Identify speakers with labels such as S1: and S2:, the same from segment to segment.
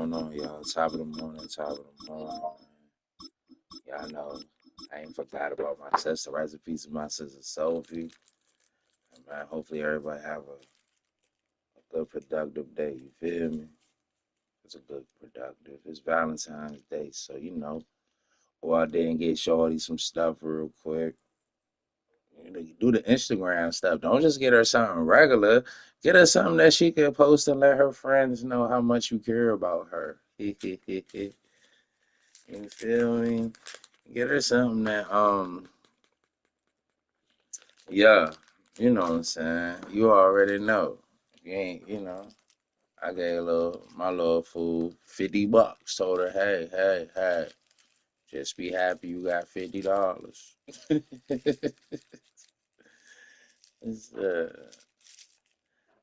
S1: going on, y'all? Top of the morning, top of the morning. Y'all know I ain't forgot about my sister. Recipes of my sister Sophie. And man, hopefully everybody have a good productive day. You feel me? It's a good productive. It's Valentine's Day, so go out there and get Shorty some stuff real quick. Do the Instagram stuff. Don't just get her something regular. Get her something that she can post and let her friends know how much you care about her. You feel me? Get her something that yeah, you know what I'm saying. You already know. You ain't, I gave my little fool $50. Told her, hey, just be happy you got $50. It's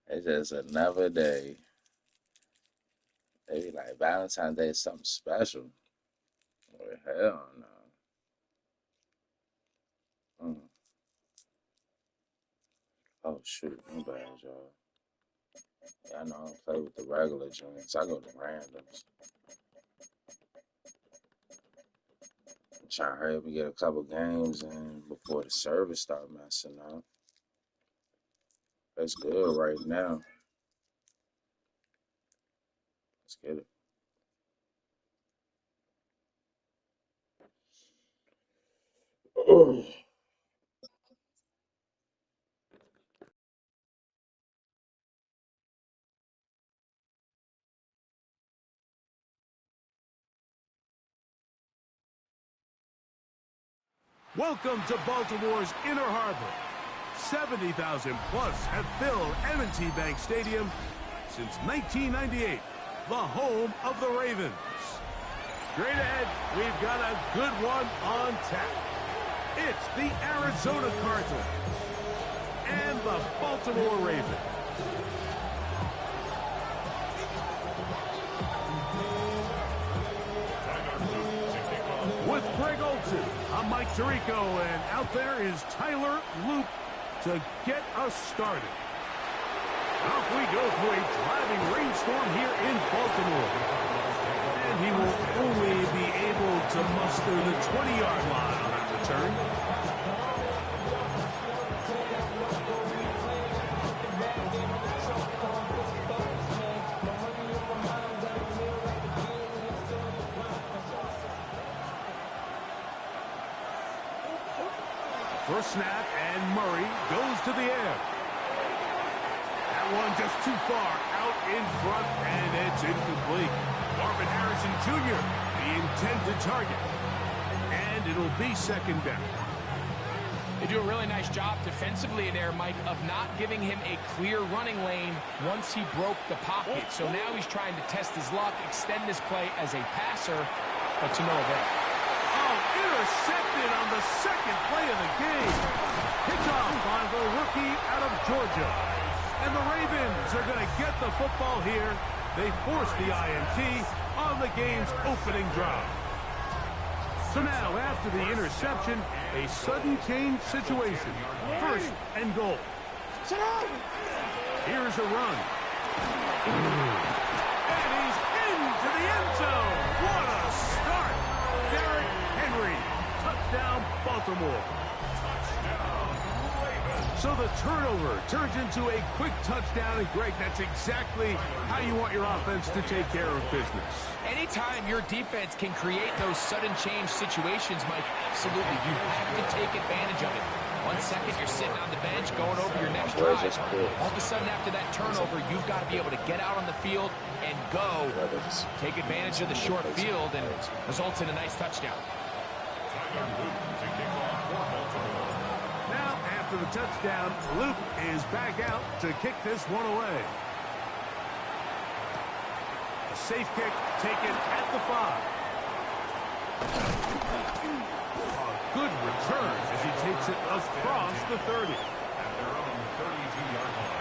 S1: it's just another day. They be like Valentine's Day is something special. Well, hell no. Mm. Oh shoot, my bad, y'all. Yeah, I know I don't play with the regular joints. I go to randoms. I'm trying to hurry up and get a couple games in before the service start messing up. That's good right now. Let's get it.
S2: Welcome to Baltimore's Inner Harbor. 70,000 plus have filled M&T Bank Stadium since 1998, the home of the Ravens. Straight ahead, we've got a good one on tap. It's the Arizona Cardinals and the Baltimore Ravens. With Greg Olsen, I'm Mike Tirico, and out there is Tyler Loop to get us started. Off we go through a driving rainstorm here in Baltimore. And he will only be able to muster the 20-yard line on that return. First snap, and Murray goes to the air. That one just too far out in front, and it's incomplete. Marvin Harrison Jr., the intended target. And it'll be second down.
S3: They do a really nice job defensively in there, Mike, of not giving him a clear running lane once he broke the pocket. So now he's trying to test his luck, extend this play as a passer, but to no avail.
S2: Intercepted on the second play of the game. Picked off by the rookie out of Georgia. And the Ravens are going to get the football here. They force the INT on the game's opening drive. So now, after the interception, a sudden change situation. First and goal. Here's a run. And he's into the end zone. What a start. Derrick Henry. Touchdown, Baltimore. So the turnover turns into a quick touchdown, and Greg, that's exactly how you want your offense to take care of business.
S3: Anytime your defense can create those sudden change situations, Mike, absolutely, you have to take advantage of it. 1 second, you're sitting on the bench, going over your next drive. All of a sudden, after that turnover, you've got to be able to get out on the field and go. Take advantage of the short field, and results in a nice touchdown.
S2: Now, after the touchdown, Luke is back out to kick this one away. A safe kick taken at the 5. A good return as he takes it across the 30. At their own 32-yard line.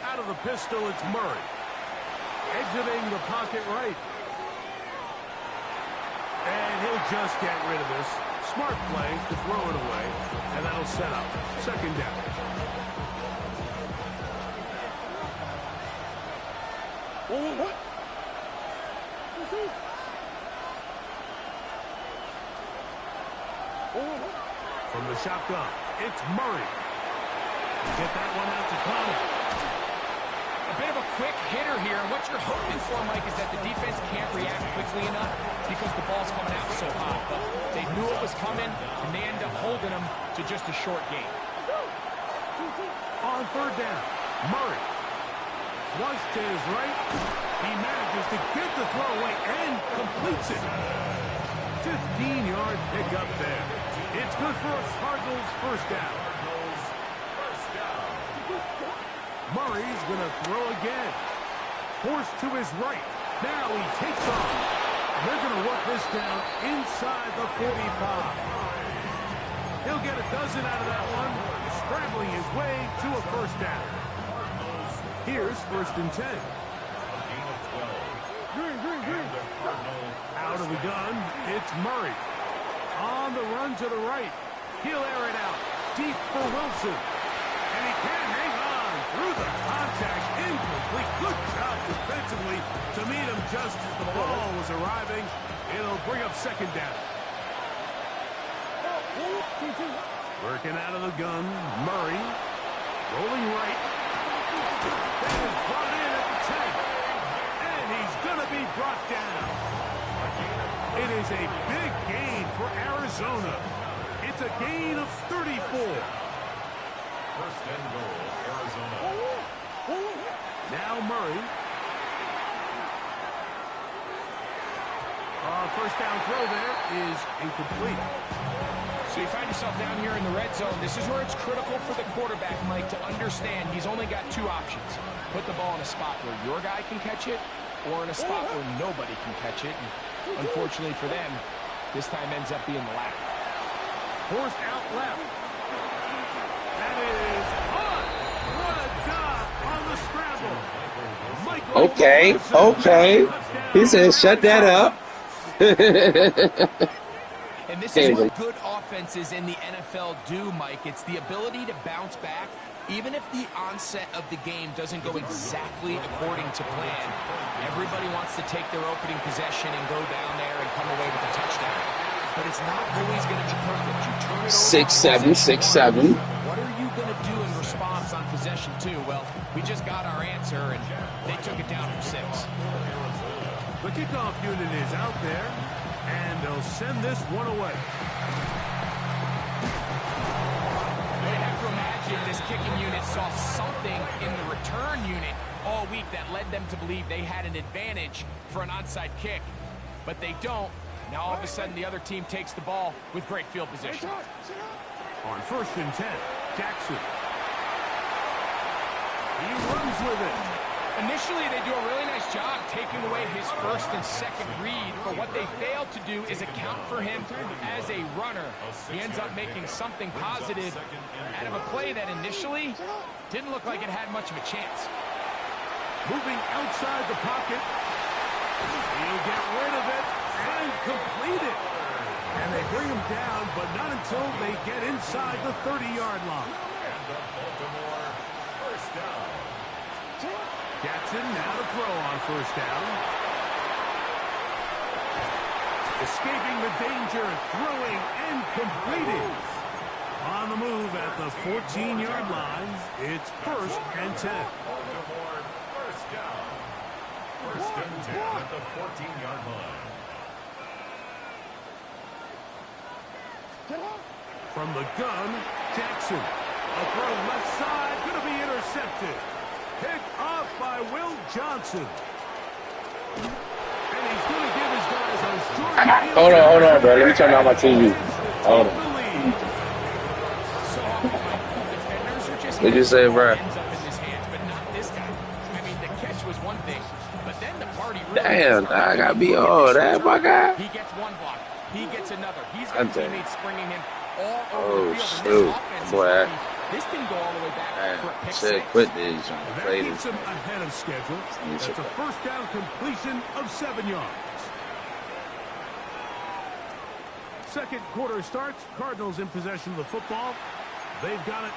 S2: Out of the pistol, it's Murray. Exiting the pocket right. And he'll just get rid of this. Smart play to throw it away, and that'll set up second down. From the shotgun, it's Murray. Get that one out to Connor.
S3: A bit of a quick hitter here, and what you're hoping for, Mike, is that the defense can't react quickly enough because the ball's coming out so hot. But they knew it was coming, and they end up holding them to just a short gain.
S2: On third down, Murray. Flush to his right. He manages to get the throw away and completes it. 15-yard pickup there. It's good for a Cardinals first down. Murray's going to throw again. Forced to his right. Now he takes off. They're going to work this down inside the 45. He'll get a dozen out of that one, scrambling his way to a first down. Here's first and 10. Out of the gun, it's Murray. On the run to the right. He'll air it out. Deep for Wilson. And he can't hang on through the contact. Incomplete. Good job defensively to meet him just as the ball was arriving. It'll bring up second down. Working out of the gun, Murray. Rolling right. That is brought in at the 10. And he's going to be brought down. It is a big gain for Arizona. It's a gain of 34.
S4: First and goal, Arizona.
S2: Now Murray. First down throw there is incomplete.
S3: So you find yourself down here in the red zone. This is where it's critical for the quarterback, Mike, to understand he's only got two options. Put the ball in a spot where your guy can catch it, or in a spot where nobody can catch it. And unfortunately for them, this time ends up being the latter.
S2: Forced out left. That is on. What a job on the scramble. Michael
S1: Okay, okay. He said, shut that up.
S3: And this is what good offenses in the NFL do, Mike. It's the ability to bounce back, even if the onset of the game doesn't go exactly according to plan. Everybody wants to take their opening possession and go down there and come away with a touchdown. But it's not always going to be perfect. You turn it over
S1: 6-7, 6-7.
S3: What are you going to do in response on possession 2? Well, we just got our answer, and they took it down for 6.
S2: The kickoff unit is out there, and they'll send this one away.
S3: You have to imagine this kicking unit saw something in the return unit all week that led them to believe they had an advantage for an onside kick. But they don't. Now all of a sudden the other team takes the ball with great field position.
S2: On first and 10, Jackson. He runs with it.
S3: Initially, they do a really nice job taking away his first and second read, but what they fail to do is account for him as a runner. He ends up making something positive out of a play that initially didn't look like it had much of a chance.
S2: Moving outside the pocket. He'll get rid of it and complete it. And they bring him down, but not until they get inside the 30-yard line. Jackson now to throw on first down. Escaping the danger, throwing and completing. On the move at the 14-yard line, it's first and 10.
S4: Baltimore, first down. First and 10 at the 14-yard line.
S2: From the gun, Jackson. A throw left side, going to be intercepted. Picked off by Will Johnson. And he's going to give his guys a short field.
S1: Hold on, bro. Let me turn on my TV. Hold on. What'd you say, bro? Damn, I gotta be all that, my guy.
S3: He gets one block. He gets another. He's got teammates springing him all over the field.
S1: Shoot. Boy,
S3: This didn't go all the way back for a pick
S1: shit,
S3: six.
S1: quit this.
S2: That
S1: Play
S2: keeps
S1: this.
S2: him ahead of schedule. That's a first down completion of 7 yards. Second quarter starts. Cardinals in possession of the football. They've got it.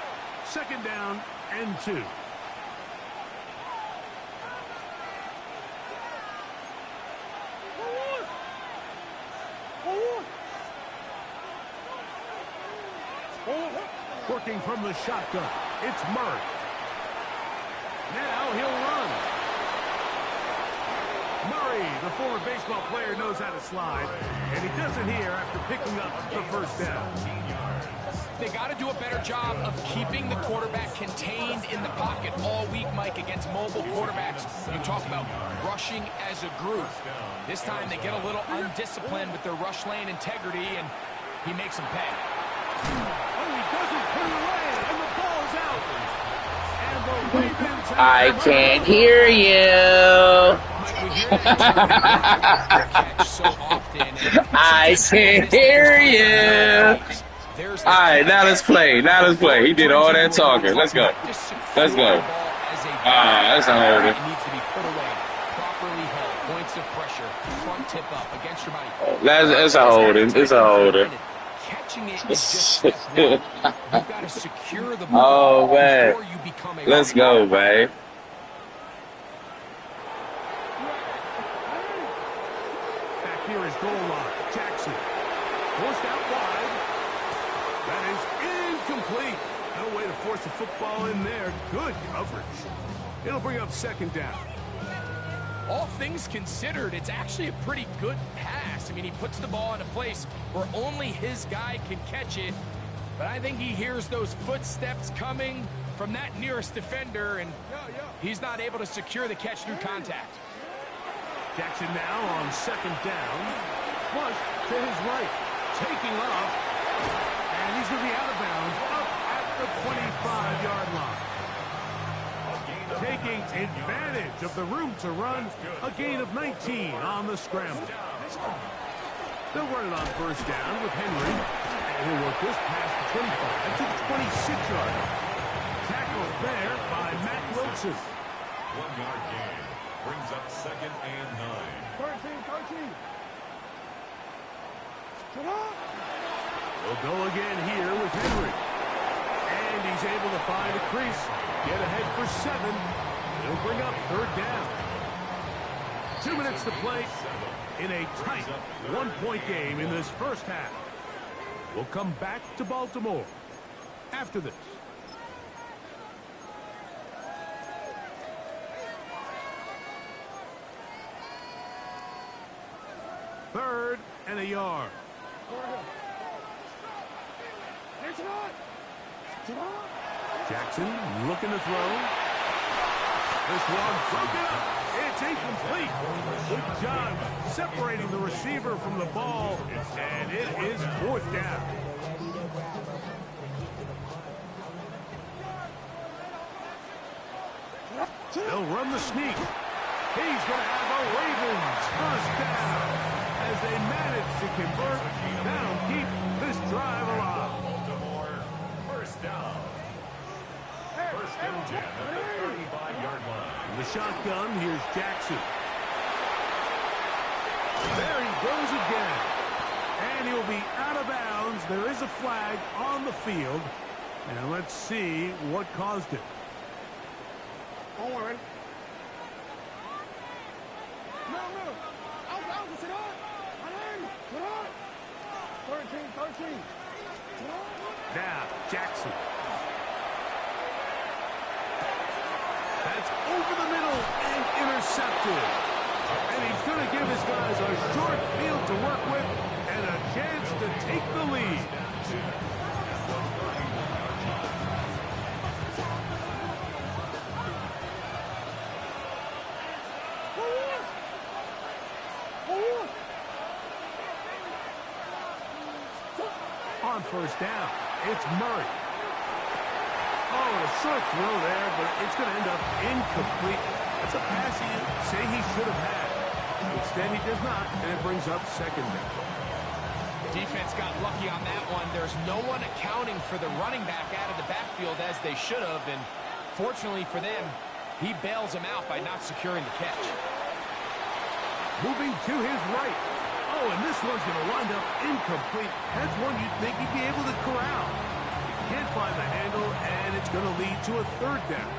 S2: Second down and 2. Working from the shotgun. It's Murray. Now he'll run. Murray, the former baseball player, knows how to slide, and he does it here after picking up the first down.
S3: They got to do a better job of keeping the quarterback contained in the pocket all week, Mike, against mobile quarterbacks. You talk about rushing as a group. This time they get a little undisciplined with their rush lane integrity, and he makes them pay.
S2: Oh, he doesn't put it away, and the ball's out. And the Ravens have
S1: I can't hear you. I can't hear you. All right, now let's play. Now let's play. He did all that talking. Let's go. Let's go. That's a holder.
S3: It needs to be put away, properly held, points of pressure, front tip up against your body.
S1: That's a holder. It's a holder.
S3: Catching it is just step one. You've got to secure the ball before you become a
S1: Let's go, man.
S2: back here is goal line. Jackson forced out wide. That is incomplete. No way to force the football in there. Good coverage. It'll bring up second down.
S3: All things considered, it's actually a pretty good pass. I mean, he puts the ball in a place where only his guy can catch it. But I think he hears those footsteps coming from that nearest defender, and he's not able to secure the catch through contact.
S2: Jackson now on second down. Flush to his right. Taking off. And he's going to be out of bounds up at the 25-yard line. Taking advantage of the room to run. A gain of 19 on the scramble. They'll run it on first down with Henry. And he'll work this past the 25 to the 26-yard line. Tackled there by Matt Wilson.
S4: 1-yard gain. Brings up second and 9.
S2: 13. We'll go again here with Henry. And he's able to find a crease. Get ahead for 7. He'll bring up third down. 2 minutes to play in a tight one-point game in this first half. We'll come back to Baltimore after this. Third and a yard. Jackson looking to throw. This one broken up. It's incomplete. Good job separating the receiver from the ball, and it is fourth down. They'll run the sneak. He's going to have a Ravens first down as they manage to convert. Now keep this drive alive.
S4: Baltimore, first down. First and 10 at the 35-yard line.
S2: In the shotgun, here's Jackson. There he goes again. And he'll be out of bounds. There is a flag on the field. And let's see what caused it.
S5: Owen. No. Out. Sit up. 13.
S2: Now, Jackson. That's over the middle and intercepted. And he's going to give his guys a short field to work with and a chance to take the lead. On first down, it's Murray. Oh, a short throw there, but it's going to end up incomplete. That's a pass you say he should have had. Instead, he does not, and it brings up second down.
S3: Defense got lucky on that one. There's no one accounting for the running back out of the backfield as they should have, and fortunately for them, he bails him out by not securing the catch.
S2: Moving to his right. Oh, and this one's going to wind up incomplete. That's one you'd think he'd be able to corral. He can't find the handle, and it's going to lead to a third down.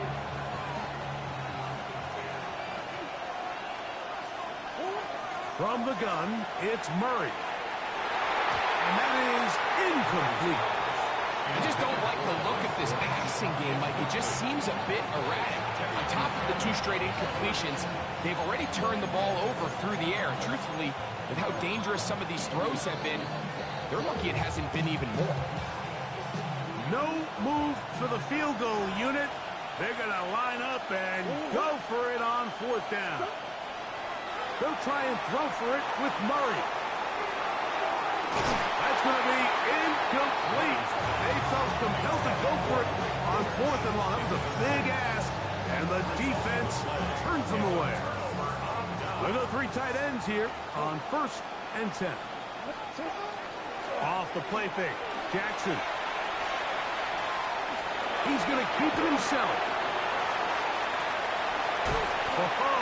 S2: From the gun, it's Murray. And that is incomplete.
S3: I just don't like the look of this passing game, Mike. It just seems a bit erratic. On top of the 2 straight incompletions, they've already turned the ball over through the air. And truthfully, with how dangerous some of these throws have been, they're lucky it hasn't been even more.
S2: No move for the field goal unit. They're going to line up and go for it on 4th down. They'll try and throw for it with Murray. That's going to be incomplete. They felt compelled to go for it on 4th and long. That was a big ask, and the defense turns them away. We'll go 3 tight ends here on 1st and 10. Off the play fake, Jackson. He's going to keep it himself. Oh-ho.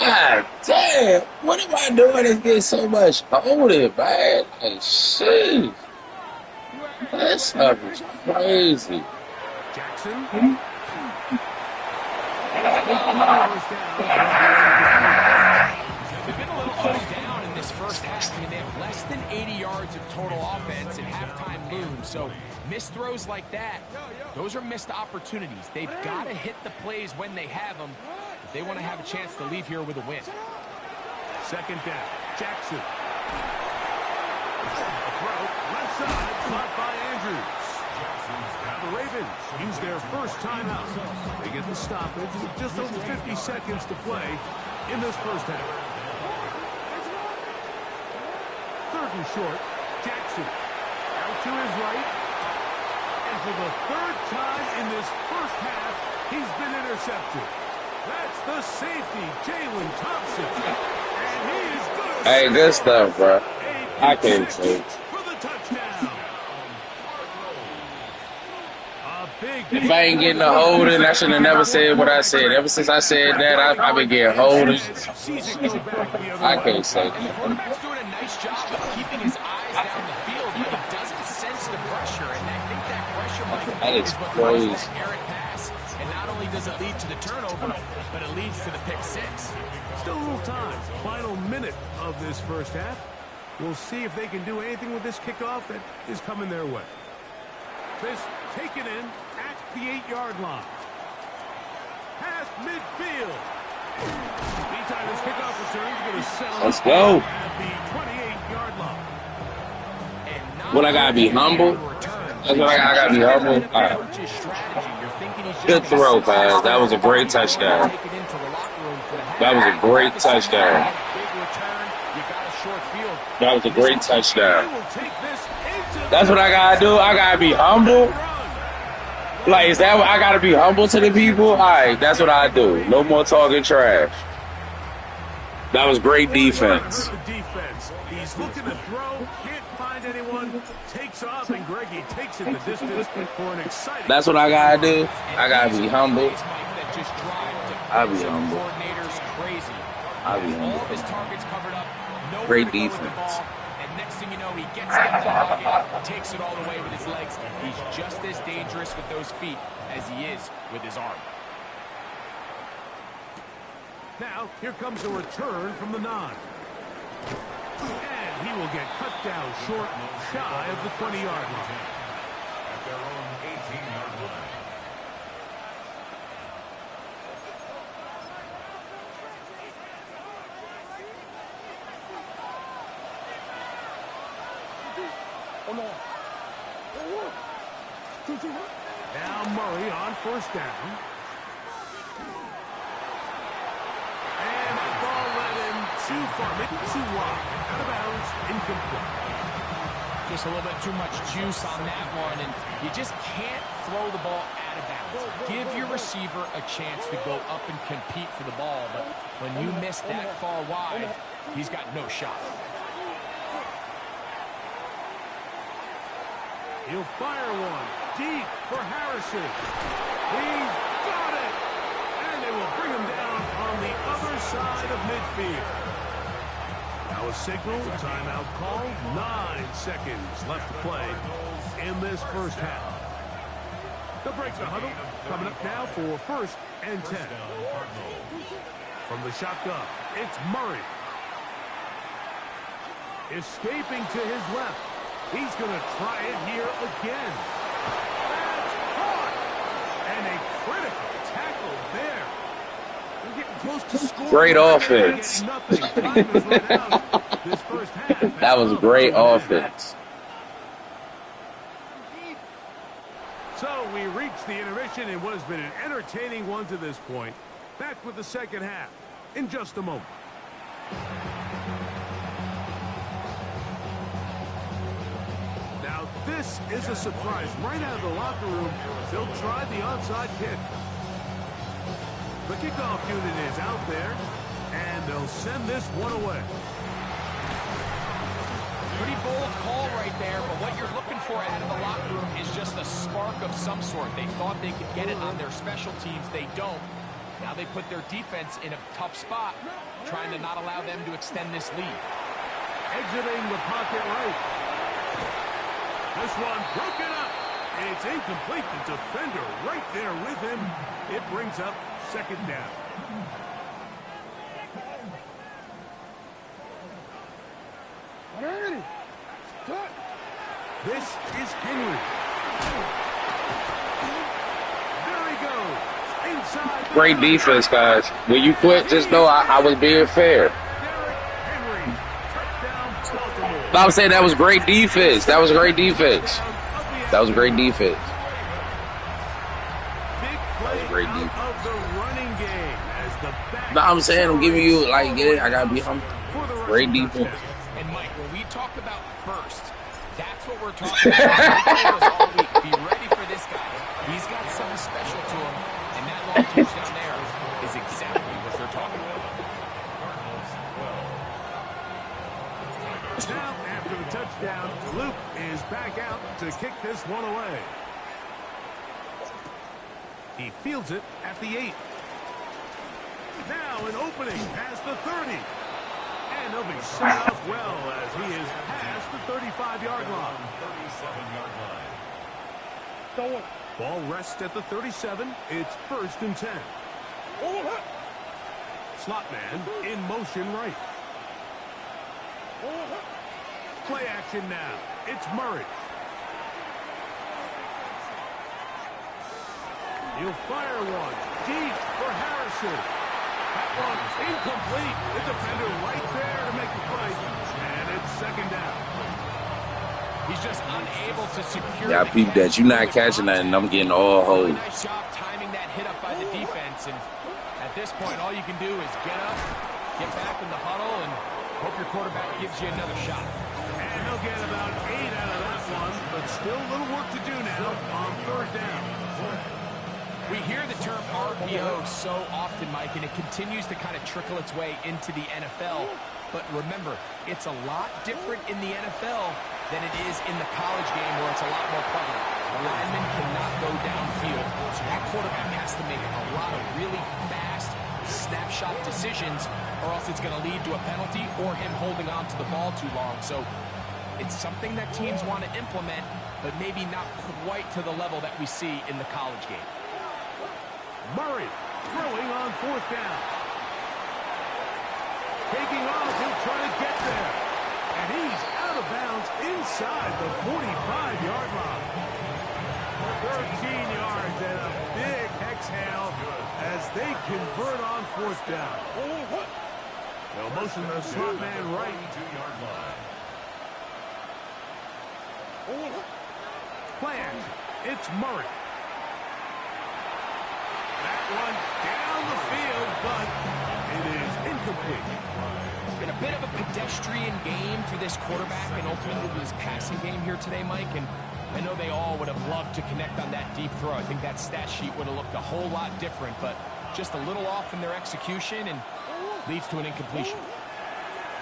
S1: God damn, what am I doing to get so much holding, man? Like, shit. That stuff is crazy.
S2: Jackson.
S3: They've been a little up and down in this first half. I mean, they have less than 80 yards of total offense and halftime looms. So missed throws like that, those are missed opportunities. They've got to hit the plays when they have them if they want to have a chance to leave here with a win.
S2: 2nd down, Jackson. Throw, left side, caught by Andrews. Now the Ravens use their first timeout. They get the stoppage with just over 50 seconds to play in this first half. 3rd and short, Jackson. Out to his right. And for the 3rd time in this first half, he's been intercepted. That's the safety, Jalen Thompson. And he is good.
S1: Hey, good stuff, bro. I can't say.
S2: For the touchdown. A big
S1: If I ain't getting a holding, I should have never said what I said. Ever since I said that, I've been getting holding. I can't say.
S3: And the quarterback's doing a nice job of keeping his eyes down the field, but he doesn't sense the pressure. And I think that pressure, Mike, is what causes that errant pass. And not only does it lead to the turnover, but it leads to the pick 6.
S2: Still a little time. Final minute of this first half. We'll see if they can do anything with this kickoff that is coming their way. This taken in at the 8-yard line. Past midfield. Meantime, this kickoff return is going to settle.
S1: Let's go.
S2: At the 28-yard line.
S1: What, I got to be humble? That's what I got to be humble? All right. Good throw, man. That was a great touchdown. That was a great touchdown. That was a great touchdown. That's what I gotta do. I gotta be humble. Like, is that what I gotta be humble to the people? All right, that's what I do. No more talking trash. That was great defense.
S2: He's looking to throw, can't find anyone, takes off, and Greggy takes it the distance for an exciting.
S1: That's what I gotta do. I gotta be humble. I'll be humble. I'll be humble. Great defense.
S3: And next thing you know, he gets it in the pocket, takes it all the way with his legs. He's just as dangerous with those feet as he is with his arm.
S2: Now, here comes a return from the 9. And he will get cut down short, shy of the 20-yard line.
S4: At their own 18-yard line.
S2: Now Murray on 1st down. And the ball led him too far, maybe too wide. Out of bounds, incomplete.
S3: Just a little bit too much juice on that one, and you just can't throw the ball out of bounds. Give your receiver a chance to go up and compete for the ball, but when you miss that far wide, he's got no shot.
S2: He'll fire one deep for Harrison. He's got it! And they will bring him down on the other side of midfield. Now a signal, timeout call, 9 seconds left to play in this first half. They'll break the huddle. Coming up now for 1st and 10. From the shotgun, it's Murray. Escaping to his left. He's going to try it here again. That's caught. And a critical tackle there. They're getting close to scoring.
S1: Great offense. That was great offense.
S2: So we reach the intermission in what has been an entertaining one to this point. Back with the second half in just a moment. Now this is a surprise. Right out of the locker room, they'll try the onside kick. The kickoff unit is out there, and they'll send this one away.
S3: Pretty bold call right there, but what you're looking for out of the locker room is just a spark of some sort. They thought they could get it on their special teams. They don't. Now they put their defense in a tough spot, trying to not allow them to extend this lead.
S2: Exiting the pocket right. This one broken up. It's incomplete. The defender right there with him. It brings up second down. This is Henry. There he goes. Inside.
S1: Great defense, guys. When you quit, just know I was being fair.
S2: Henry. Touchdown, Baltimore.
S1: No, I'm saying that was great defense. That was great defense. That was great defense.
S2: Big play
S1: Great
S2: out
S1: defense.
S2: of the running game as the back.
S1: No, I'm saying I'm giving you, like, get it? I got to be humble. Great defense.
S3: And Mike, when we talk about burst, that's what we're talking about. They told us all week, be ready for this guy. He's got something special to him, and that long touchdown there is exactly what they're talking about.
S2: Now, after the touchdown, Luke is back out to kick this one away. He fields it at the 8. Now an opening past the 30. And he'll be set off well as he is past the 35-yard line. 37-yard line. Ball rests at the 37. It's 1st and 10. Slot man in motion right. Play action now. It's Murray. He'll fire one deep for Harrison. That one incomplete. The defender right there to make the play. And it's second down.
S3: He's just unable to secure.
S1: Yeah, I peeped that. You're not catching that, and I'm getting all
S3: Really
S1: hoes.
S3: nice job timing that hit up by the defense. And at this point, all you can do is get up, get back in the huddle, and hope your quarterback gives you another shot.
S2: And they'll get about 8 out of that one, but still a little work to do now on 3rd down.
S3: We hear the term RPO so often, Mike, and it continues to kind of trickle its way into the NFL. But remember, it's a lot different in the NFL than it is in the college game where it's a lot more prevalent. The lineman cannot go downfield, so that quarterback has to make a lot of really fast snapshot decisions, or else it's going to lead to a penalty or him holding on to the ball too long. So it's something that teams want to implement, but maybe not quite to the level that we see in the college game.
S2: Murray throwing on 4th down. Taking off, he'll try to get there. And he's out of bounds inside the 45-yard line. 13 yards and a big exhale as they convert on 4th down. They'll motion the slot man right.
S4: 2-yard line.
S2: Plan. It's Murray. That one down the field, but it is incomplete.
S3: It's been a bit of a pedestrian game for this quarterback and ultimately his passing game here today, Mike. And I know they all would have loved to connect on that deep throw. I think that stat sheet would have looked a whole lot different, but just a little off in their execution and leads to an incompletion.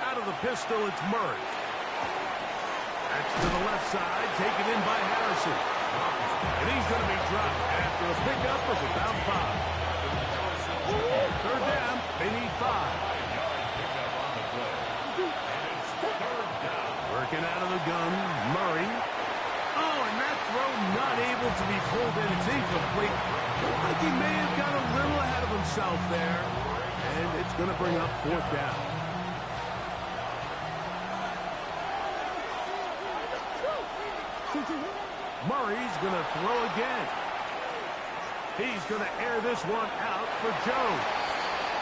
S2: Out of the pistol, it's Murray. That's to the left side, taken in by Harrison. And he's going to be dropped after a pickup of about 5. Third down. They need 5. Working out of the gun, Murray. Oh, and that throw not able to be pulled in. It's incomplete. Looked like he may have got a little ahead of himself there. And it's going to bring up 4th down. Murray's going to throw again. He's going to air this one out for Jones.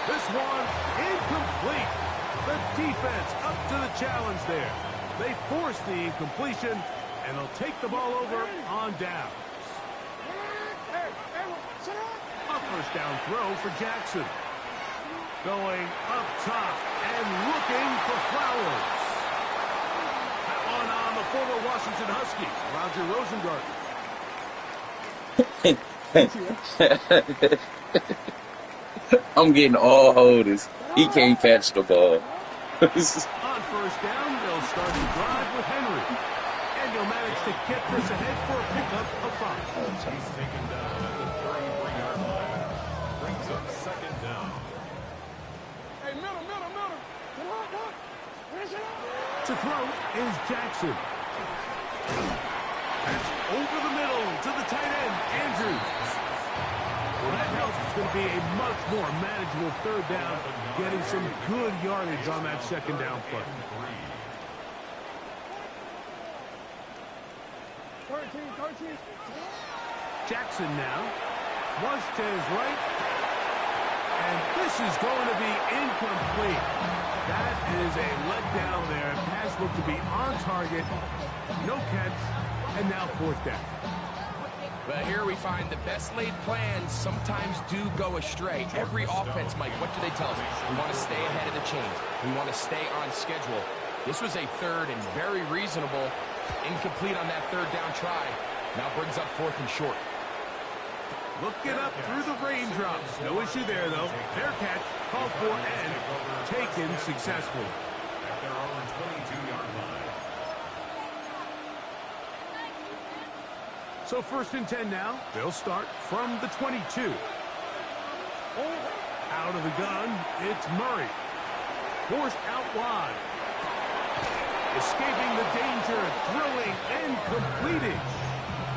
S2: This one incomplete. The defense up to the challenge there. They force the incompletion, and they'll take the ball over on downs. A 1st down throw for Jackson. Going up top and looking for Flowers. That one on the former Washington Huskies, Roger Rosengarten.
S1: I'm getting all holders. He can't catch the ball.
S2: On 1st down, they'll start the drive with Henry. And he'll manage to get this ahead for a pickup of 5.
S4: He's taken down at the 33-yard line. Brings up 2nd down.
S5: Hey, middle.
S2: To throw is Jackson. That's over the middle to the tight end, Andrews. Well, that helps. It's going to be a much more manageable 3rd down, getting some good yardage on that 2nd down play.
S5: 13.
S2: Jackson now. Flush to his right. And this is going to be incomplete. That is a letdown there. Pass looked to be on target. No catch. And now 4th down.
S3: But here we find the best laid plans sometimes do go astray. Every offense, Mike, what do they tell us? We want to stay ahead of the chains. We want to stay on schedule. This was a 3rd and very reasonable. Incomplete on that 3rd down try. Now brings up 4th and short.
S2: Looking up through the raindrops. No issue there, though. Fair catch, called for, and taken successfully.
S4: At their own 22-yard line.
S2: So 1st and 10 now. They'll start from the 22. Out of the gun, it's Murray. Forced out wide. Escaping the danger, throwing and completing.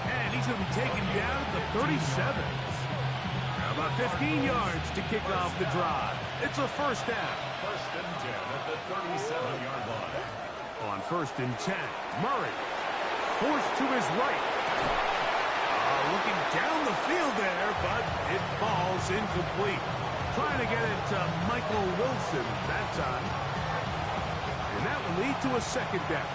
S2: And he's going to be taken down at the 37. Now about 15 yards to kick off the drive. It's a 1st down.
S4: 1st and 10 at the 37-yard line.
S2: On 1st and 10, Murray forced to his right. Looking down the field there, but it falls incomplete. Trying to get it to Michael Wilson that time. And that will lead to a 2nd down.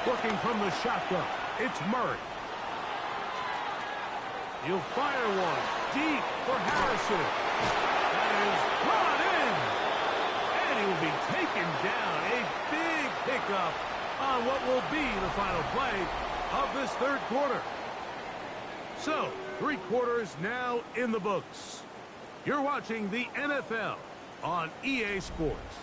S2: Working from the shotgun, it's Murray. He'll fire one deep for Harrison. That is brought in. And he will be taken down. A big pickup on what will be the final play of this 3rd quarter. So, 3 quarters now in the books. You're watching the NFL on EA Sports.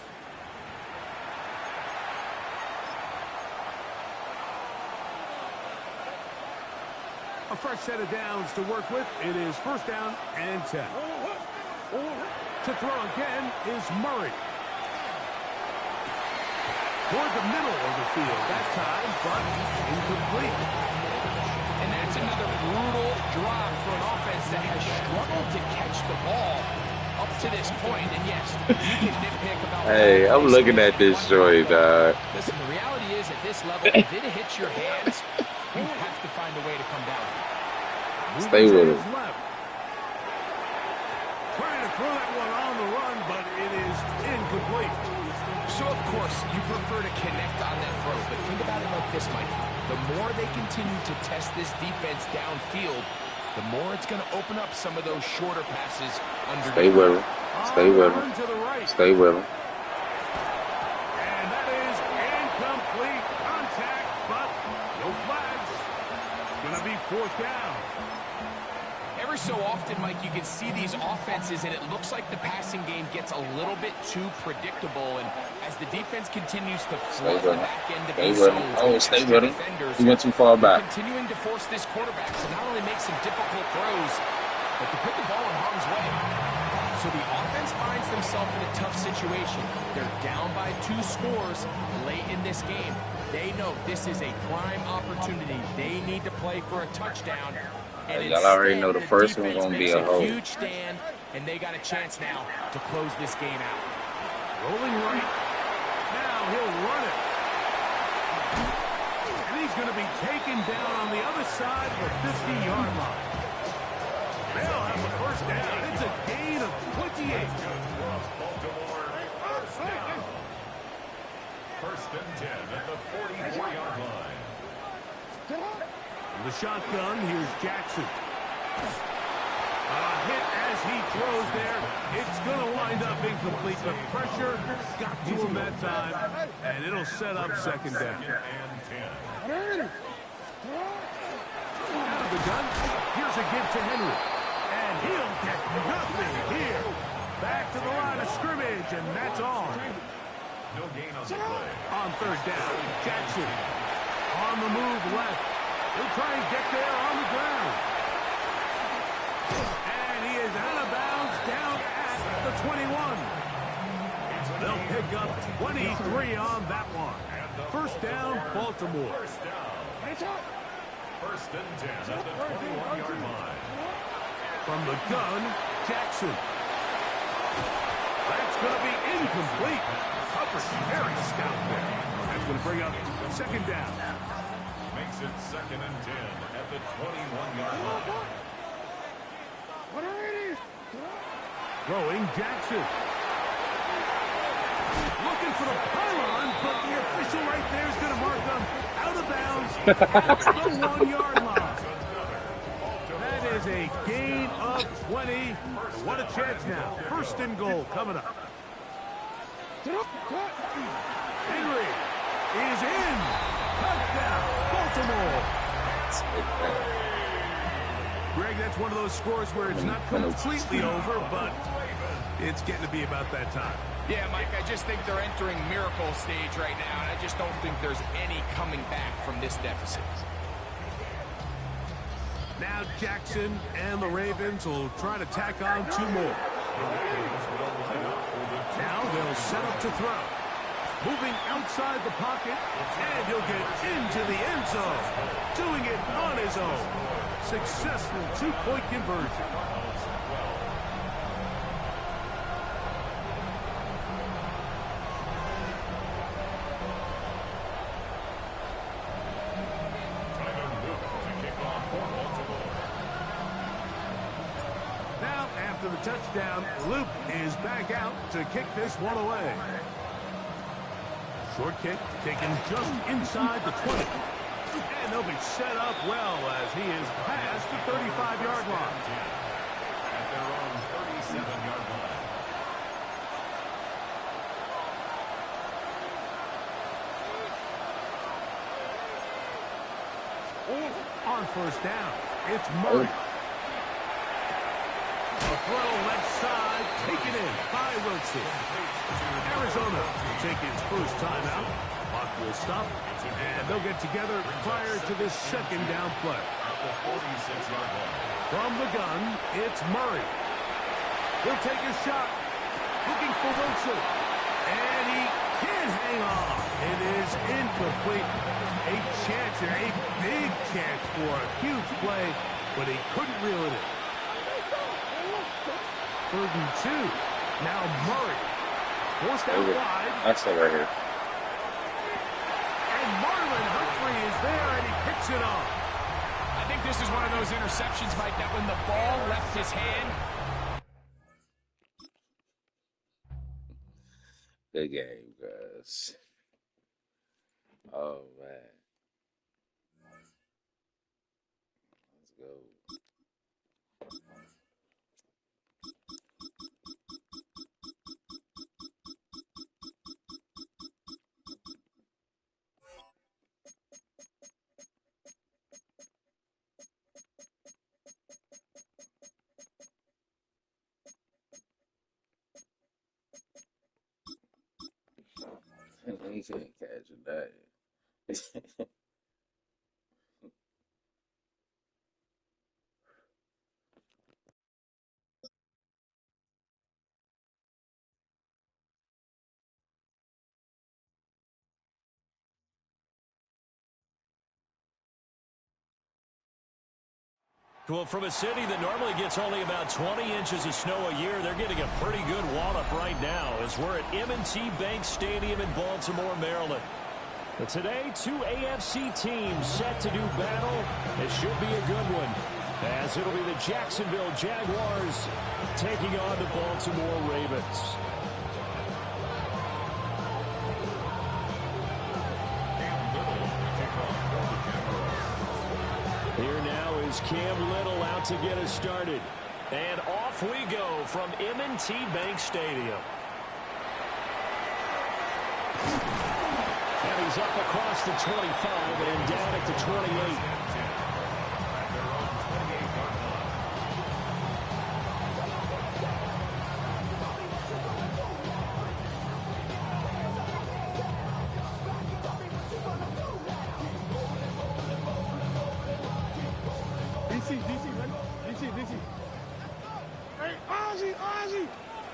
S2: A fresh set of downs to work with. It is 1st down and 10. To throw again is Murray. Toward the middle of the field that time, but incomplete.
S3: And that's another brutal drop for an offense that has struggled to catch the ball up to this point. And yes, you can nitpick about...
S1: Hey, I'm looking at this story, dog.
S3: Listen, the reality is at this level, if it hits your hands, you have to find a way to come down.
S1: Stay with him.
S2: Trying to throw that one on the run, but it is incomplete.
S3: So, of course, you prefer to connect on that throw, but think about it like this, Mike. The more they continue to test this defense downfield, the more it's going to open up some of those shorter passes under.
S1: Stay with him. Stay with him. Stay with him.
S2: And that is incomplete contact, but no flags. It's going to be 4th down.
S3: Every so often, Mike, you can see these offenses, and it looks like the passing game game gets a little bit too predictable, and as the defense continues to flood the back end of these zones with extra defenders,
S1: he went too far back.
S3: Continuing to force this quarterback to not only make some difficult throws, but to put the ball in harm's way. So the offense finds themselves in a tough situation. They're down by 2 scores late in this game. They know this is a prime opportunity. They need to play for a touchdown. And
S1: y'all already know the first one's gonna be a
S3: huge stand, and they got a chance now to close this game out.
S2: Rolling right. Now he'll run it. And he's going to be taken down on the other side of the 50-yard line. They'll have the first down. It's a gain of 28.
S4: First and 10 at the 44-yard line.
S2: The shotgun, here's Jackson. A hit as he throws there. It's going to wind up incomplete. The pressure got to him that time, and it'll set up second down. Out of the gun, here's a give to Henry. And he'll get nothing here. Back to the line of scrimmage, and that's all.
S4: No gain on the play.
S2: On third down, Jackson on the move left. He'll try and get there on the ground. And he is out of bounds down at the 21. They'll pick up 23 on that one. First down, Baltimore.
S4: First and 10 at the 21-yard line.
S2: From the gun, Jackson. That's going to be incomplete. Coverage very stout there. That's going to bring up second down.
S4: Makes it second and 10 at the 21-yard line.
S2: Throwing Jackson. Looking for the pylon, but the official right there is going to mark them out of bounds at the 1-yard line. That is a gain of 20. What a chance now. First and goal coming up. Henry is in. Touchdown, Baltimore. Greg, that's one of those scores where it's not completely over, but it's getting to be about that time.
S3: Yeah, Mike, I just think they're entering miracle stage right now, and I just don't think there's any coming back from this deficit.
S2: Now Jackson and the Ravens will try to tack on 2 more. Now they'll set up to throw. Moving outside the pocket, and he'll get into the end zone. Doing it on his own. Successful 2-point conversion. Now, after the touchdown, Luke is back out to kick this one away. Short kick taken just inside the 20. And they'll be set up well as he is past the 35-yard line.
S4: At their own 37-yard line.
S2: On first down, it's Murray. A throw left side, taken in by Wilson. Arizona will take its first timeout. Clock will stop, and they'll get together prior to this second down play.
S4: At the 46-yard line.
S2: From the gun, it's Murray. He'll take a shot, looking for Wilson. And he can't hang on. It is incomplete. A chance here, a big chance for a huge play, but he couldn't reel it in. 3rd and 2. Now Murray. Forced out wide.
S1: That's it right here.
S2: And Marlon Humphrey is there, and he picks it off.
S3: I think this is one of those interceptions, Mike, that when the ball left his hand.
S1: Good game, guys. Oh, man. Let's go. He can't catch that.
S2: Well, from a city that normally gets only about 20 inches of snow a year, they're getting a pretty good wallop right now as we're at M&T Bank Stadium in Baltimore, Maryland. But today, two AFC teams set to do battle. It should be a good one, as it'll be the Jacksonville Jaguars taking on the Baltimore Ravens. Here now is Cam Little out to get us started. And off we go from M&T Bank Stadium. And he's up across the 25 and down at the 28.
S5: DC. Hey, Ozzy.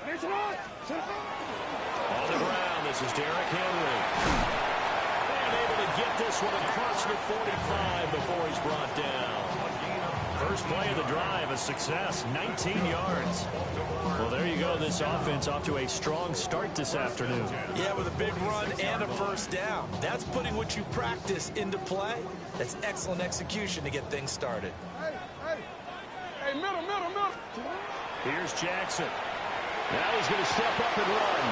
S5: Next one.
S2: On the ground, this is Derrick Henry. And able to get this one across the 45 before he's brought down. First play of the drive, a success, 19 yards. Well, there you go. This offense off to a strong start this afternoon.
S6: Yeah, with a big run and a first down. That's putting what you practice into play. That's excellent execution to get things started.
S5: Hey, middle.
S2: Here's Jackson. Now he's going to step up and run.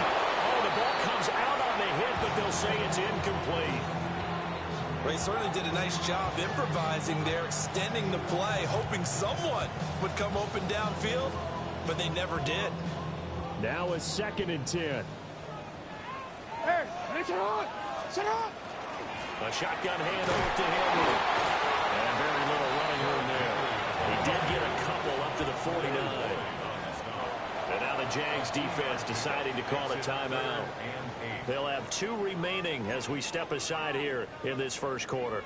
S2: Oh, the ball comes out on the hit, but they'll say it's incomplete.
S6: Well, he certainly did a nice job improvising there, extending the play, hoping someone would come open downfield, but they never did.
S2: Now a 2nd and 10.
S5: Hey, sit on.
S2: A shotgun handoff to Henry. And very little running room there. He did get a couple up to the 49. And now the Jags defense deciding to call a timeout. They'll have 2 remaining as we step aside here in this first quarter.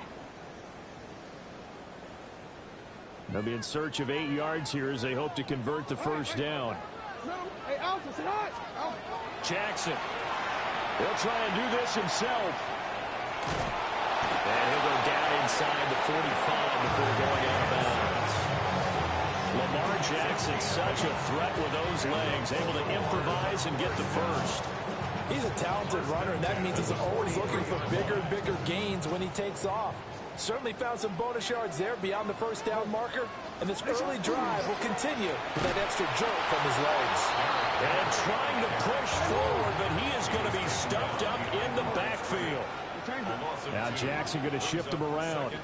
S2: They'll be in search of 8 yards here as they hope to convert the first down.
S5: Hey, Alpha, sit on.
S2: Jackson. He'll try and do this himself. And he'll go down inside the 45 before going out of bounds. Lamar Jackson, such a threat with those legs, able to improvise and get the first.
S6: He's a talented runner, and that means he's always looking for bigger and bigger gains when he takes off. Certainly found some bonus yards there beyond the first down marker, and this early drive will continue with that extra jerk from his legs.
S2: And trying to push forward, but he is going to be stuffed up in the backfield. Now Jackson going to shift him around.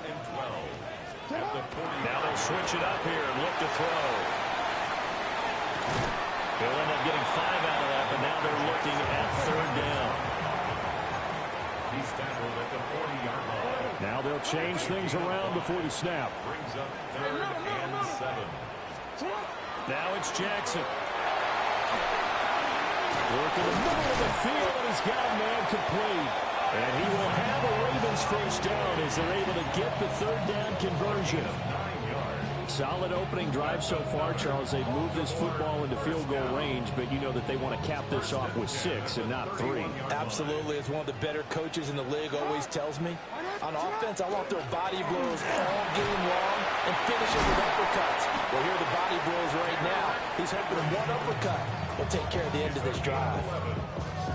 S2: Now they'll switch it up here and look to throw. They'll end up getting 5 out of that, but now they're looking at 3rd down.
S4: He's tackled at the 40-yard line.
S2: Now they'll change things around before the snap.
S4: Brings up 3rd and 7.
S2: Now it's Jackson. Work in the middle of the field, and he's got a man complete. And he will have a Ravens first down as they're able to get the 3rd down conversion. Solid opening drive so far, Charles. They've moved this football into field goal range, but you know that they want to cap this off with 6 and not 3.
S6: Absolutely. As one of the better coaches in the league always tells me, on offense, I want their body blows all game long and finish it with uppercuts. Well, here are the body blows right now. He's hoping one uppercut will take care of the end of this drive.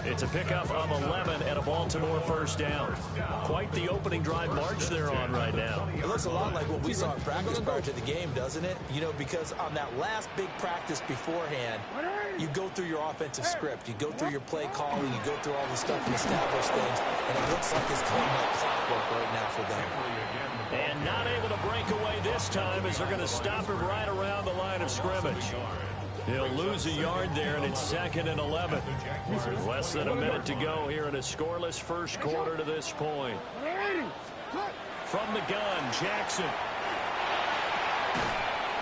S2: It's a pickup of 11 and a Baltimore first down. Quite the opening drive march they're on right now.
S6: It looks a lot like what we saw in practice prior to the game, doesn't it? You know, because on that last big practice beforehand, you go through your offensive script, you go through your play calling, you go through all the stuff and establish things, and it looks like it's kind of like clockwork right now for them.
S2: And not able to break away this time as they're going to stop him right around the line of scrimmage. He'll lose a yard there, and it's 2nd and 11. Less than a minute to go here in a scoreless first quarter to this point. From the gun, Jackson.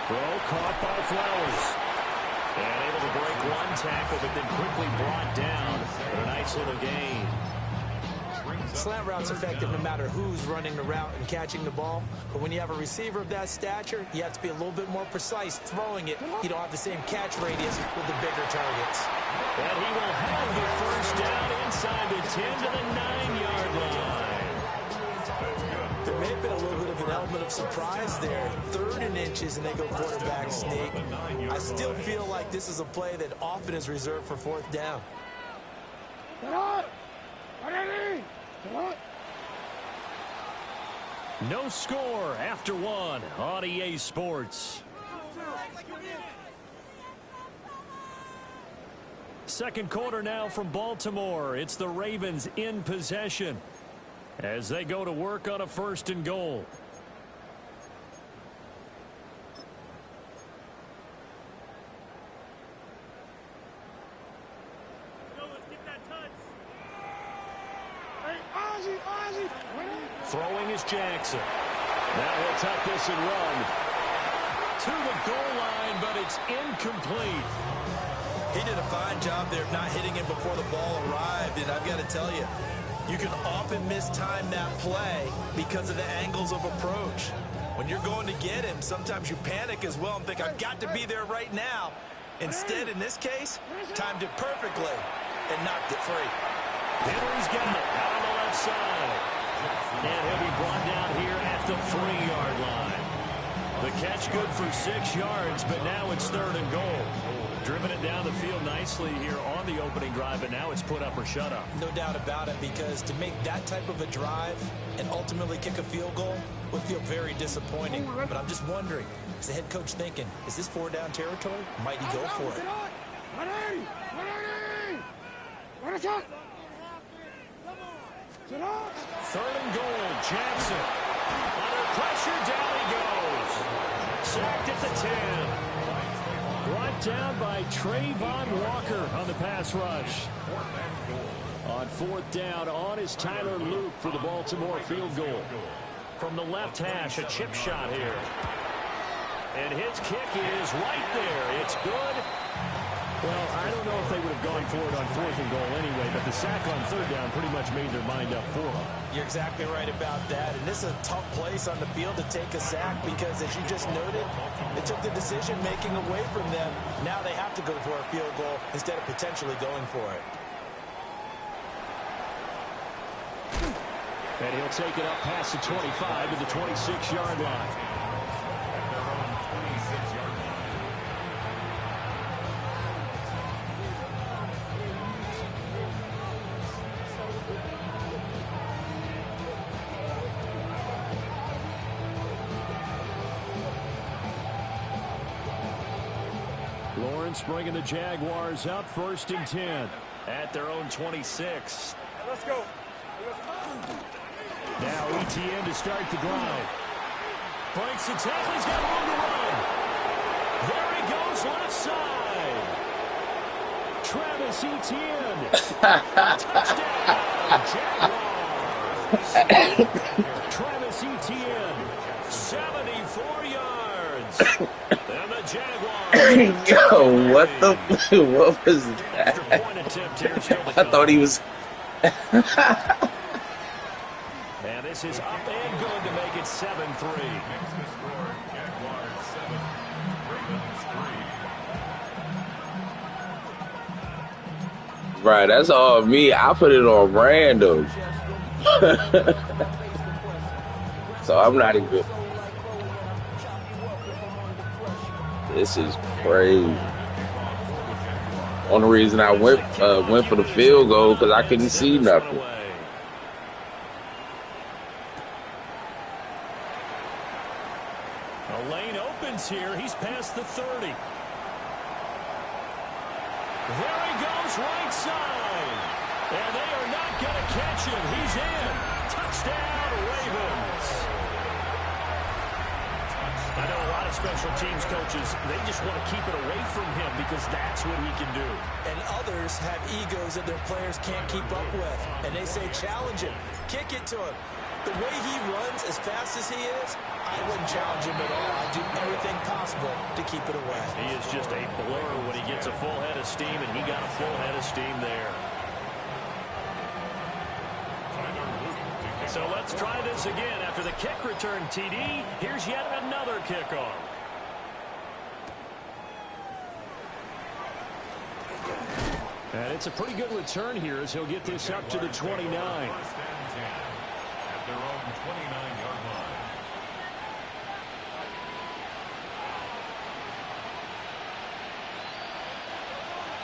S2: Throw caught by Flowers. And able to break one tackle, but then quickly brought down. But a nice little gain.
S6: Slant route's effective no matter who's running the route and catching the ball. But when you have a receiver of that stature, you have to be a little bit more precise throwing it. You don't have the same catch radius with the bigger targets.
S2: And he will have the first down inside the 10 to the 9-yard line.
S6: There may have been a little bit of an element of surprise there. 3rd and inches, and they go quarterback sneak. I still feel like this is a play that often is reserved for 4th down.
S2: No score after 1 on EA Sports. Second quarter now from Baltimore. It's the Ravens in possession as they go to work on a 1st and goal. Throwing is Jackson. Now he'll tuck this and run to the goal line, but it's incomplete.
S6: He did a fine job there of not hitting him before the ball arrived, and I've got to tell you, you can often mistime that play because of the angles of approach. When you're going to get him, sometimes you panic as well and think, I've got to be there right now. Instead, in this case, timed it perfectly and knocked it free.
S2: Henry's got it out on the left side. And he'll be brought down here at the 3-yard line. The catch good for 6 yards, but now it's 3rd and goal. Driven it down the field nicely here on the opening drive, and now it's put up or shut up.
S6: No doubt about it, because to make that type of a drive and ultimately kick a field goal would feel very disappointing. But I'm just wondering, is the head coach thinking, is this 4-down territory? Might he go for it?
S2: Third and goal, Jackson. Under pressure, down he goes. Sacked at the 10. Brought down by Trayvon Walker on the pass rush. On 4th down, on is Tyler Luke for the Baltimore field goal. From the left hash, a chip shot here. And his kick is right there. It's good. Well, I don't know if they would have gone for it on 4th and goal anyway, but the sack on 3rd down pretty much made their mind up for them.
S6: You're exactly right about that. And this is a tough place on the field to take a sack because, as you just noted, it took the decision-making away from them. Now they have to go for a field goal instead of potentially going for it.
S2: And he'll take it up past the 25 to the 26-yard line. Lawrence bringing the Jaguars up 1st and 10 at their own 26.
S5: Let's go.
S2: Now ETN to start the drive. Breaks the tackle. He's got room to run. There he goes left side. Travis Etienne. Touchdown. Jaguars. Travis Etienne. 74 yards. And the Jaguars.
S1: Yo, what was that? I thought he was.
S2: And this is up and good to make it 7-3.
S1: Right, that's all me. I put it on random. So I'm not even. This is crazy. Only reason I went for the field goal because I couldn't see nothing.
S2: A lane opens here. He's past the 30. There he goes, right side. And they are not going to catch him. He's in. Touchdown, Ravens. I know a lot of special teams coaches, they just want to keep it away from him because that's what he can do.
S6: And others have egos that their players can't keep up with. And they say, challenge him. Kick it to him. The way he runs as fast as he is, I wouldn't challenge him at all. I'd do everything possible to keep it away.
S2: He is just a blur when he gets a full head of steam, and he got a full head of steam there. So let's try this again. After the kick return TD, here's yet another kickoff. And it's a pretty good return here as he'll get this up to the 29.
S4: At their own 29-yard line.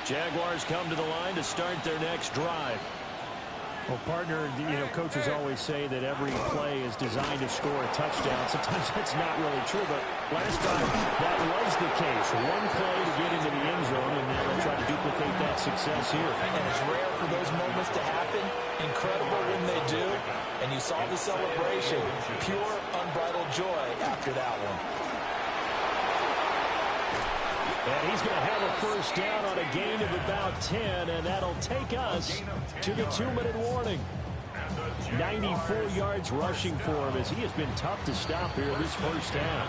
S2: Jaguars come to the line to start their next drive. Well, partner, coaches always say that every play is designed to score a touchdown. Sometimes that's not really true, but last time that was the case. One play to get into the end zone, and now they'll try to duplicate that success here.
S6: And it's rare for those moments to happen. Incredible when they do. And you saw the celebration. Pure, unbridled joy after that one.
S2: And he's going to have a first down on a gain of about 10, and that'll take us to the 2-minute warning. 94 yards rushing for him as he has been tough to stop here this first half.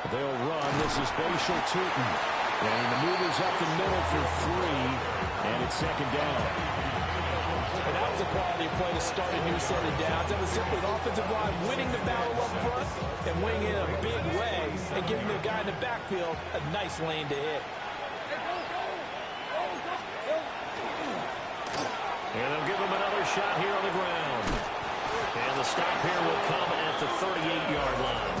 S2: They'll run. This is Bashal Tootin. And the move is up the middle for 3, and it's second down.
S6: And that was a quality play to start a new set of downs. That was simply the offensive line winning the battle up front and winning in a big way and giving the guy in the backfield a nice lane to hit.
S2: And they'll give him another shot here on the ground. And the stop here will come at the 38-yard line.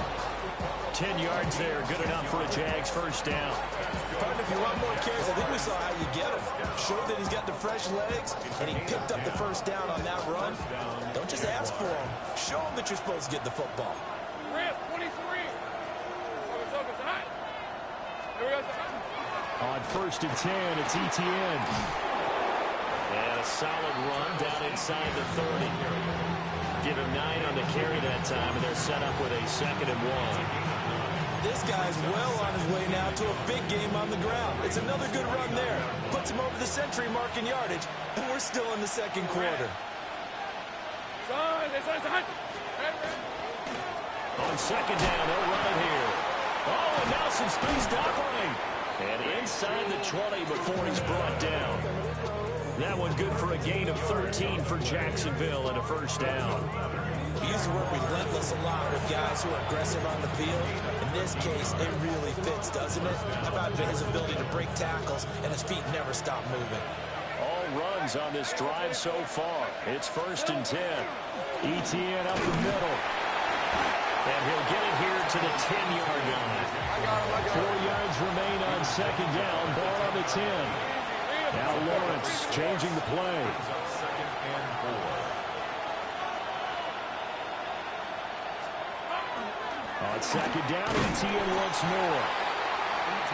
S2: 10 yards there, good enough for a Jags first down.
S6: Partner, if you want more carries, I think we saw how you get him. Showed that he's got the fresh legs, and he picked up the first down on that run. Don't just ask for him. Show him that you're supposed to get the football.
S5: 23.
S2: On first and 10, it's ETN. And a solid run down inside the 30. Give him 9 on the carry that time, and they're set up with a 2nd and 1.
S6: This guy's well on his way now to a big game on the ground. It's another good run there. Puts him over the century mark in yardage, and we're still in the second quarter.
S2: On second down, they'll run it here. Oh, and now some space to operate. And inside the 20 before he's brought down. That one good for a gain of 13 for Jacksonville and a first down.
S6: He used to work relentless a lot with guys who are aggressive on the field. In this case, it really fits, doesn't it? How about his ability to break tackles and his feet never stop moving?
S2: All runs on this drive so far. It's first and 10. ETN up the middle. And he'll get it here to the 10-yard line. 4 yards remain on second down. Ball on the 10. Now Lawrence changing the play. On second down, ETN once more.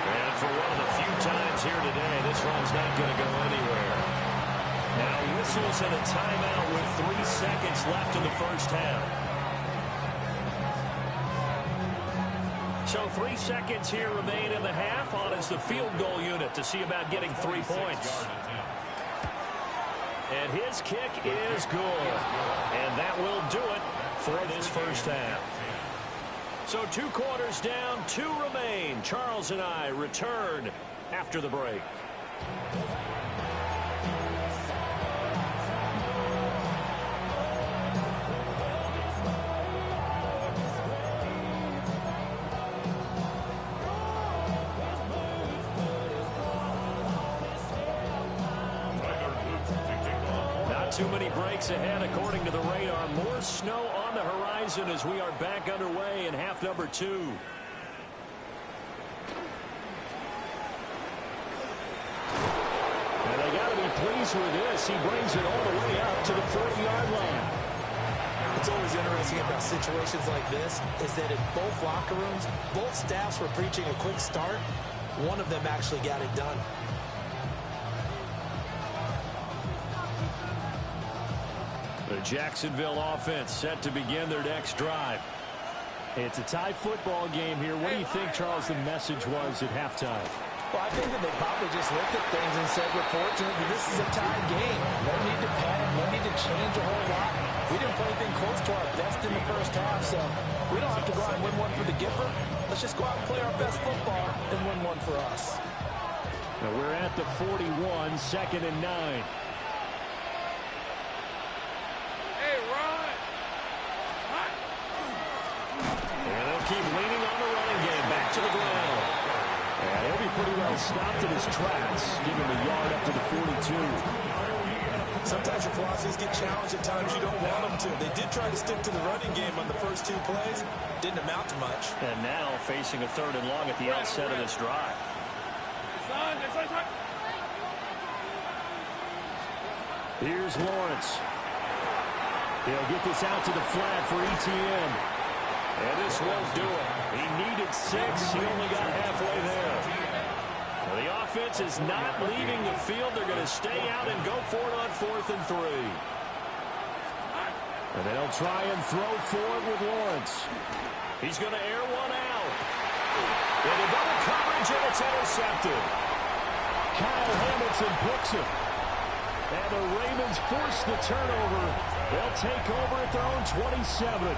S2: And for one of the few times here today, this run's not going to go anywhere. Now whistles and a timeout with 3 seconds left in the first half. So 3 seconds here remain in the half. On is the field goal unit to see about getting 3 points. And his kick is good. And that will do it for this first half. So 2 quarters down, 2 remain. Charles and I return after the break. Too many breaks ahead according to the radar. More snow on the horizon as we are back underway in half number 2. And they got to be pleased with this. He brings it all the way up to the 40-yard line.
S6: What's always interesting about situations like this is that in both locker rooms, both staffs were preaching a quick start. One of them actually got it done.
S2: The Jacksonville offense set to begin their next drive.
S7: It's a tie football game here. What do you think, Charles, the message was at halftime?
S6: Well, I think that they probably just looked at things and said, we're fortunate that this is a tied game. No need to panic, no need to change a whole lot. We didn't play anything close to our best in the first half, so we don't have to go out and win one for the Gipper. Let's just go out and play our best football and win one for us.
S2: Now we're at the 41, 2nd and 9. And they'll keep leaning on the running game. Back to the ground. And he'll be pretty well stopped in his tracks. Give him a yard up to the 42.
S6: Sometimes your philosophies get challenged at times you don't want them to. They did try to stick to the running game on the first 2 plays. Didn't amount to much.
S2: And now facing a 3rd and long at the outset of this drive. Here's Lawrence. He'll get this out to the flat for ETN. And this won't do it. He needed 6. He only got halfway there. Well, the offense is not leaving the field. They're going to stay out and go for it on 4th and 3. And they'll try and throw for it with Lawrence. He's going to air one out. Into double coverage, and it's intercepted. Kyle Hamilton picks it. And the Ravens force the turnover. They'll take over at their own 27.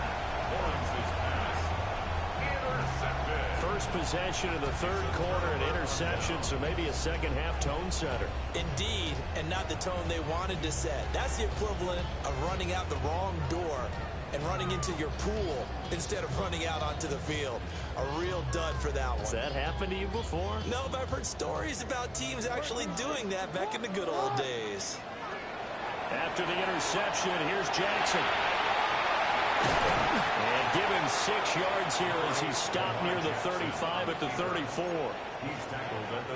S2: First possession of the 3rd quarter, an interception, so maybe a second-half tone setter.
S6: Indeed, and not the tone they wanted to set. That's the equivalent of running out the wrong door and running into your pool instead of running out onto the field. A real dud for that one.
S2: Has that happened to you before?
S6: No, but I've heard stories about teams actually doing that back in the good old days.
S2: After the interception, here's Jackson. And give him 6 yards here as he's stopped near the 35 at the 34.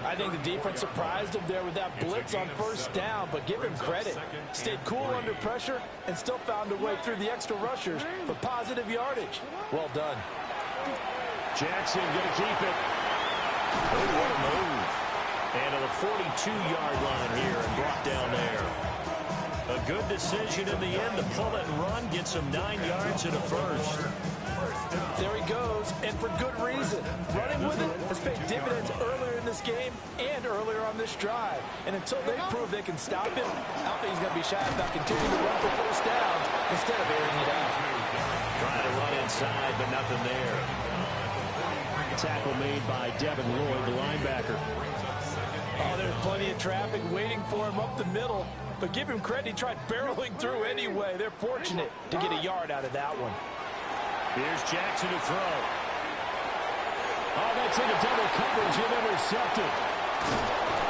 S6: I think the defense surprised him there with that blitz on 1st down, but give him credit. Stayed cool under pressure and still found a way through the extra rushers for positive yardage. Well done.
S2: Jackson going to keep it. Oh, what a move. And to the 42-yard line here and brought down there. A good decision in the end to pull it and run, get some 9 yards and a first.
S6: There he goes, and for good reason. Running with it has paid dividends earlier in this game and earlier on this drive. And until they prove they can stop him, I don't think he's going to be shy about continuing to run for 1st downs instead of airing it out.
S2: Trying to run inside, but nothing there. Tackle made by Devin Lloyd, the linebacker.
S6: Oh, there's plenty of traffic waiting for him up the middle. But give him credit, he tried barreling through anyway. They're fortunate to get a yard out of that one.
S2: Here's Jackson to throw. Oh, that's into double coverage and intercepted.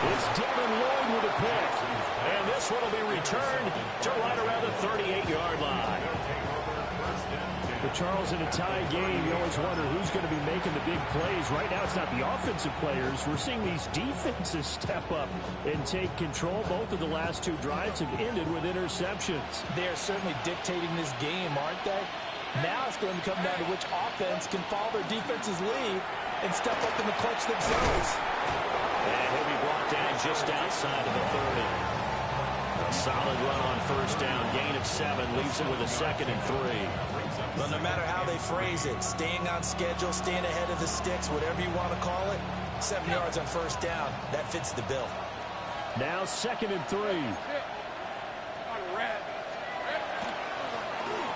S2: It's Devin Lloyd with a pick. And this one will be returned to right around the 38-yard line. But Charles, in a tie game, you always wonder who's going to be making the big plays. Right now, it's not the offensive players. We're seeing these defenses step up and take control. Both of the last 2 drives have ended with interceptions.
S6: They are certainly dictating this game, aren't they? Now it's going to come down to which offense can follow their defense's lead and step up in the clutch themselves.
S2: And he'll be brought down just outside of the 30. A solid run on 1st down. Gain of 7 leaves it with a 2nd and 3.
S6: Well, no matter how they phrase it, staying on schedule, staying ahead of the sticks, whatever you want to call it, 7 yards on 1st down, that fits the bill.
S2: Now 2nd and 3.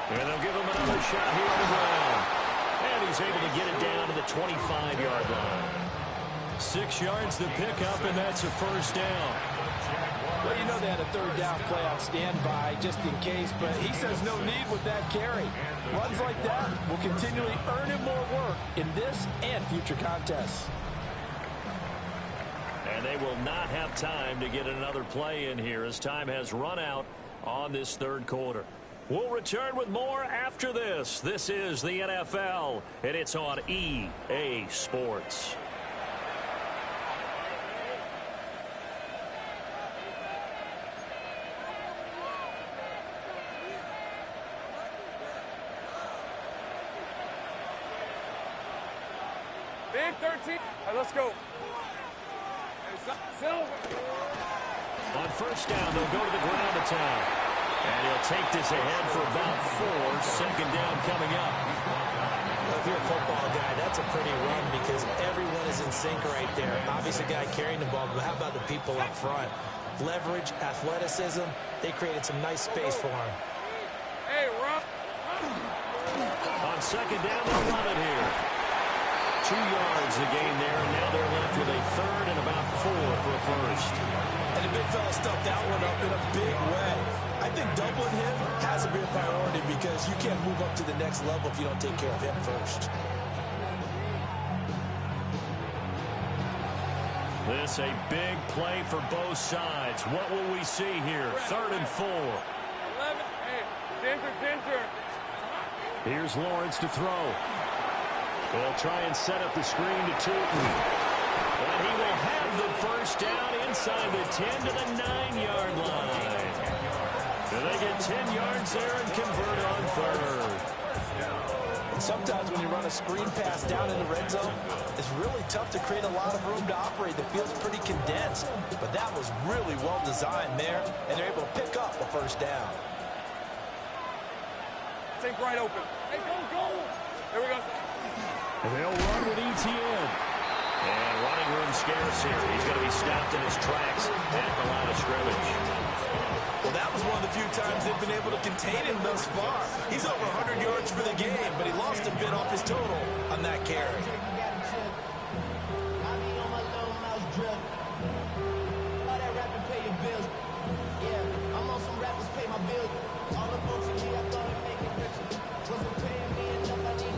S2: And they'll give him another shot here on the ground. And he's able to get it down to the 25-yard line. 6 yards to pick up, and that's a 1st down.
S6: Well, you know they had a 3rd down play on standby just in case, but he says no need with that carry. Runs like that will continually earn him more work in this and future contests.
S2: And they will not have time to get another play in here as time has run out on this 3rd quarter. We'll return with more after this. This is the NFL, and it's on EA Sports.
S5: Big 13. All right, let's go. Silver.
S2: On 1st down, they'll go to the ground attack. And he'll take this ahead for about 4. 2nd down coming up.
S6: Well, if you're a football guy, that's a pretty run because everyone is in sync right there. Obviously, the guy carrying the ball, but how about the people up front? Leverage, athleticism, they created some nice space for him.
S5: Hey, Rob.
S2: On second down, they'll run it here. 2 yards the gain there, and now they're left with a third and about 4 for a first.
S6: And the big fella stuffed that one up in a big way. I think doubling him has to be a priority because you can't move up to the next level if you don't take care of him first.
S2: This a big play for both sides. What will we see here? 3rd and 4.
S5: 11. Hey, Ginger.
S2: Here's Lawrence to throw. They'll try and set up the screen to Tootin. And he will have the first down inside the 10 to the 9-yard line. So they get 10 yards there and convert on 3rd.
S6: And sometimes when you run a screen pass down in the red zone, it's really tough to create a lot of room to operate. The field's pretty condensed. But that was really well designed there, and they're able to pick up a first down.
S5: Take right open. Hey, go. There we go.
S2: And they'll run with ETN. And running room scarce here. He's going to be stopped in his tracks at the line of scrimmage.
S6: Well, that was one of the few times they've been able to contain him thus far. He's over 100 yards for the game, but he lost a bit off his total on that carry.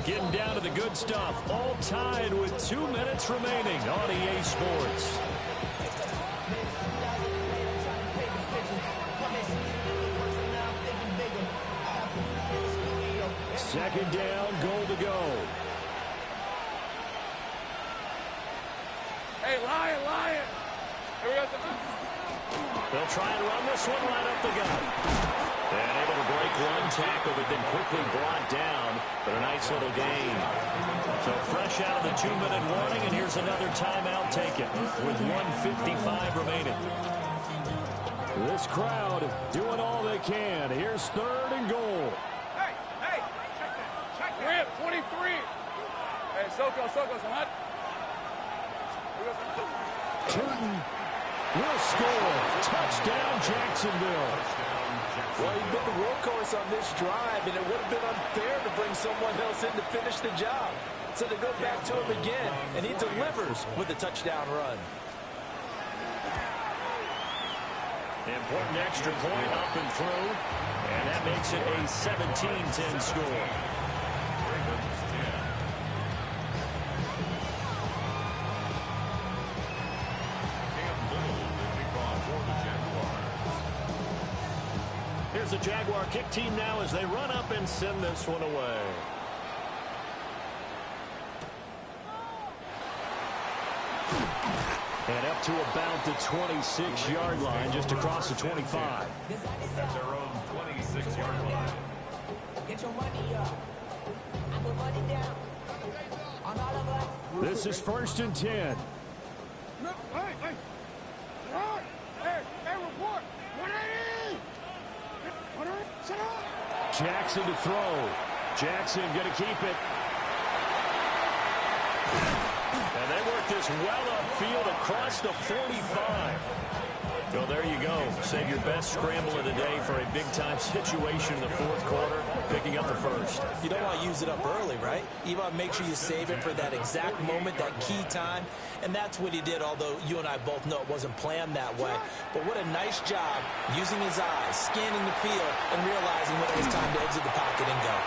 S2: Getting down to the good stuff. All tied with 2 minutes remaining on EA Sports. Second down, goal to go.
S5: Hey, Lion. Here we go.
S2: They'll try and run this one right up the gut. And able to break one tackle, but then quickly brought down. But a nice little gain. So fresh out of the 2-minute warning, and here's another timeout taken with 1:55 remaining. This crowd doing all they can. Here's 3rd and goal.
S5: Hey, check that. Rip, 23. Hey, Soko's hot.
S2: Tootin will score. Touchdown, Jacksonville.
S6: Well, he's been the workhorse on this drive, and it would have been unfair to bring someone else in to finish the job. So they go back to him again, and he delivers with a touchdown run.
S2: Important extra point up and through, and that makes it a 17-10 score. Here's the Jaguar kick team now as they run up and send this one away. And up to about the 26-yard line, just across the 25.
S4: At their own 26-yard line.
S7: Get your money up. I put money down. On all of us.
S2: This is 1st and 10.
S5: Hey, report. 180. Sit up.
S2: Jackson to throw. Jackson going to keep it. And they work this well upfield across the 45. So there you go. Save your best scramble of the day for a big-time situation in the 4th quarter, picking up the first.
S6: You don't want to use it up early, right? You want to make sure you save it for that exact moment, that key time. And that's what he did, although you and I both know it wasn't planned that way. But what a nice job using his eyes, scanning the field, and realizing when it was time to exit the pocket and go.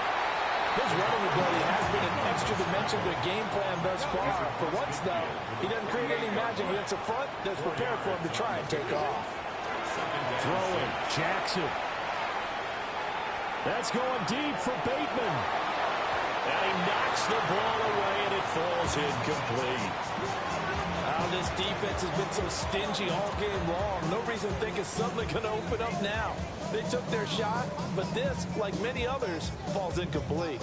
S6: His running ability has been an extra dimension to the game plan thus far. For once, though, he doesn't create any magic against the front that's prepared for him to try and take off.
S2: Throwing, Jackson. That's going deep for Bateman. And he knocks the ball away, and it falls incomplete.
S6: This defense has been so stingy all game long. No reason to think it's suddenly going to open up now. They took their shot, but this, like many others, falls incomplete.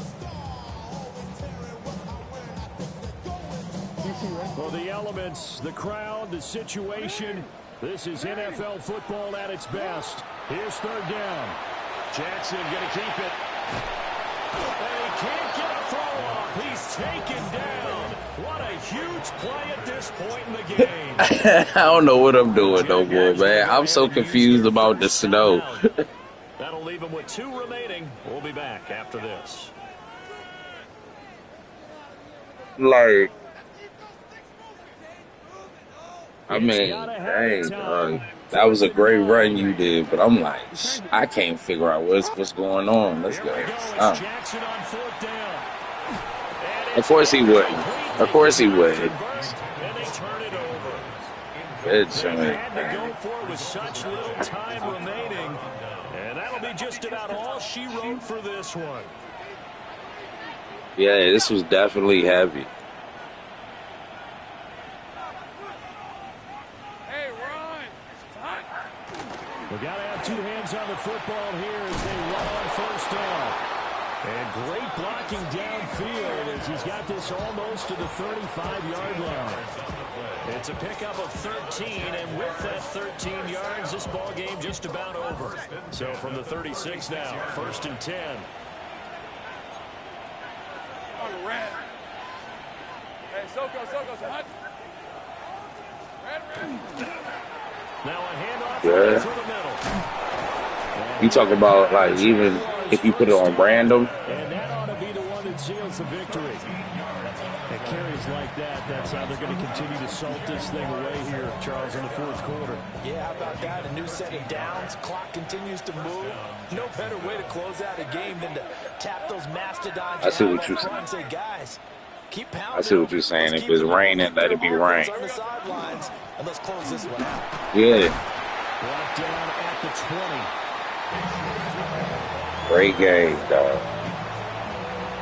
S2: Well, the elements, the crowd, the situation, this is NFL football at its best. Here's 3rd down. Jackson going to keep it. And he can't get a throw off. He's taken down. What a
S4: Huge play at this point in the game.
S1: I don't know what I'm doing no more, man. I'm so confused about the snow.
S4: That'll leave him with 2 remaining. We'll be back after this.
S1: Like, I mean, dang, that was a great run you did, but I'm like, I can't figure out what's going on. Let's go. Of course he wouldn't. Of course he wouldn't. Good joint, man.
S4: With such little time remaining, and that'll be just about all she wrote for this one.
S1: Yeah, this was definitely heavy.
S5: Hey, Ron.
S4: We got to have 2 hands on the football here as they run on first down. And great blocking downfield as he's got this almost to the 35-yard line. It's a pickup of 13, and with that 13 yards, this ball game just about over. So from the 36 now, 1st and 10.
S5: Oh, red. Hey, Soko, hot. Red.
S4: Now a handoff
S1: Yeah.
S4: through the middle.
S1: You talk about, like, even if you put it on random.
S4: And that ought to be the one that seals the victory. And carries like that, that's how they're going to continue to salt this thing away here, Charles, in the 4th quarter.
S6: Yeah, how about that? A new set of downs. Clock continues to move. No better way to close out a game than to tap those mastodons.
S1: I see what you're saying.
S6: Say, guys, keep pounding.
S1: I see what you're saying. If it's raining, let it be rain.
S6: On the sidelines, and let's close this one out.
S1: Yeah.
S4: Brought down at the 20.
S1: Great game, dog.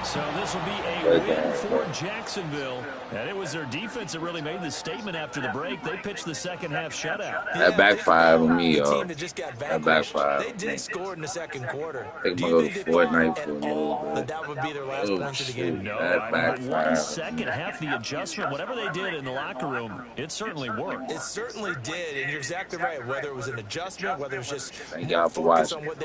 S4: So this will be a win for Jacksonville. And it was their defense that really made the statement after the break. They pitched the second half shutout.
S1: That backfired on me, y'all. That backfired.
S6: They did score in the 2nd quarter.
S1: I think I'm going to go to Fortnite for a little bit.
S6: That would be their last points of the game.
S4: No,
S1: that backfired.
S4: One second half, the adjustment, whatever they did in the locker room, it certainly worked.
S6: It certainly did, and you're exactly right. Whether it was an adjustment, whether it was just
S1: Thank y'all for watching.
S6: on what they